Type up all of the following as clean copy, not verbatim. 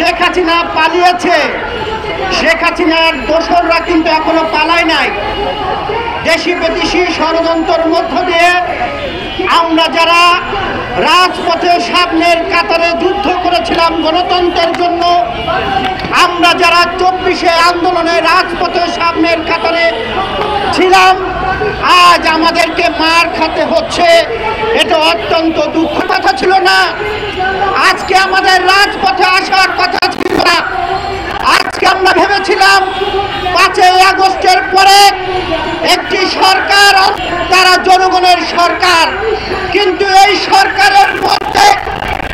শেখ হাসিনা পালিয়েছে, শেখ হাসিনার দোসররা কিন্তু এখনো পালায় নাই। দেশি বিদেশি ষড়যন্ত্রের মধ্য দিয়ে আমরা যারা রাজপথে সামনের কাতারে যুদ্ধ করেছিলাম গণতন্ত্রের জন্য, আমরা যারা 24শে আন্দোলনে রাজপথে সামনের কাতারে ছিলাম, আজ আমাদেরকে মার খেতে হচ্ছে। এটা অত্যন্ত দুঃখের কথা ছিল না। আজকে আমাদের রাজপথে আসার কথা ছিল না। আজকে আমরা ভেবেছিলাম 5ই আগস্টের পরে একটি সরকার, তারা জনগণের সরকার, কিন্তু এই সরকারের মধ্যে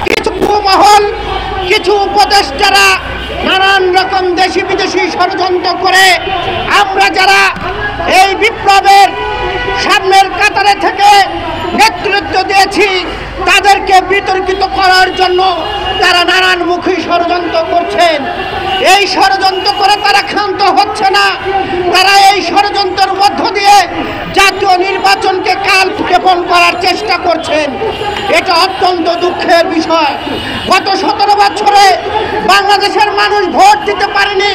কিছু মহল, কিছু উপদেষ্টারা নানান রকম দেশি বিদেশি ষড়যন্ত্র করে আমরা যারা এই বিপ্লবের সামনের কাতারে থেকে নেতৃত্ব দিয়েছি তাদেরকে বিতর্কিত করার জন্য তারা নানানমুখী ষড়যন্ত্র করছেন। এই ষড়যন্ত্র করে তারা ক্ষান্ত হচ্ছে না। তারা এই ষড়যন্ত্রের মধ্য দিয়ে জাতীয় নির্বাচনকে কাল ক্ষেপণ করার চেষ্টা করছেন। এটা অত্যন্ত দুঃখের বিষয়। গত 17 বছরে বাংলাদেশের মানুষ ভোট দিতে পারেনি।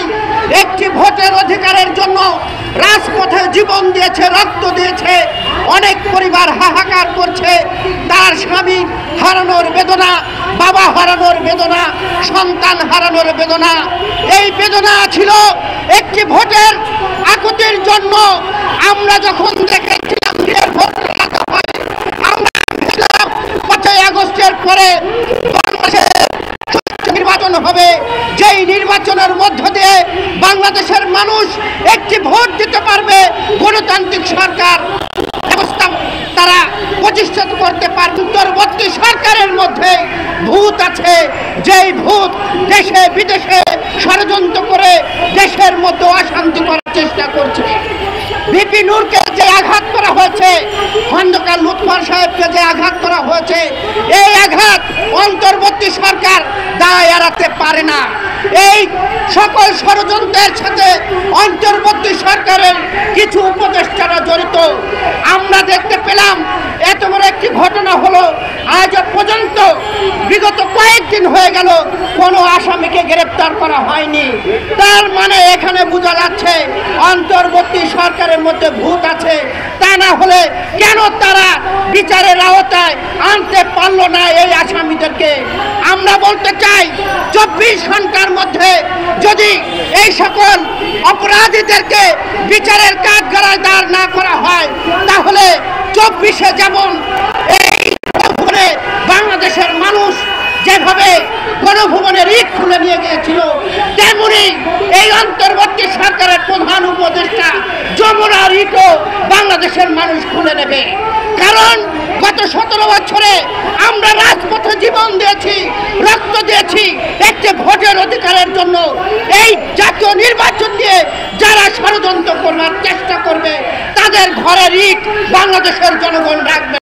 একটি ভোটের অধিকারের জন্য রাজপথে জীবন দিয়েছে, রক্ত দিয়েছে। অনেক পরিবার হাহাকার করছে। তার স্বামী হারানোর বেদনা, বাবা হারানোর বেদনা, সন্তান হারানোর বেদনা। এই বেদনা ছিল একটি ভোটের আকুতির জন্য। আমরা যখন দেখেছিলাম আমরা 5ই আগস্টের পরে নির্বাচন হবে, যেই নির্বাচনের মধ্য দিয়ে বাংলাদেশের মানুষ একটি ভোট দিতে পারবে, গণতান্ত্রিক সরকার ব্যবস্থা তারা প্রতিষ্ঠা করতে পারবে। অন্তর্বর্তী সরকারের মধ্যে ভূত আছে, যেই ভূত দেশে বিদেশে ষড়যন্ত্র করে দেশের মধ্যে অশান্তি করার চেষ্টা করছে। ভিপি নূরকে যে আঘাত করা হয়েছে, খন্দকার লুৎফর সাহেবকে যে আঘাত করা হয়েছে, এই আঘাত অন্তর্বর্তী সরকার দায় এড়াতে পারে না। এই সকল ষড়যন্ত্রের সাথে অন্তর্বর্তী সরকারের কিছু উপদেষ্টারা জড়িত। আমরা দেখতে পেলাম এত বড় একটি ঘটনা হলো, আজ পর্যন্ত বিগত কয়েকদিন হয়ে গেল কোনো আসামিকে গ্রেপ্তার করা হয়নি। তার মানে এখানে বোঝা যাচ্ছে অন্তর্বর্তী সরকারের মধ্যে ভূত আছে। তা না হলে কেন তারা বিচারের আওতায় আনতে পারলো না এই আসামিদেরকে? আমরা বলতে চাই 24 ঘন্টার মধ্যে যদি এই সকল অপরাধীদেরকে বিচারের কাঠগড়ায় দাঁড় না করা হয়, তাহলে 24-এ যেমন এই গণভবনে বাংলাদেশের মানুষ যেভাবে গণভবনের ইট খুলে নিয়ে গিয়েছিল, তেমনি এই অন্তর্বর্তী সরকারের প্রধান উপদেষ্টা যমুনার ইটও বাংলাদেশের মানুষ খুলে নেবে। কারণ গত 17 বছরে আমরা রাজপথে জীবন দিয়েছি, রক্ত দিয়েছি একটি ভোটের অধিকারের জন্য। এই জাতীয় নির্বাচন দিয়ে যারা ষড়যন্ত্র করার চেষ্টা করবে তাদের ঘরের ইট বাংলাদেশের জনগণ রাখবে।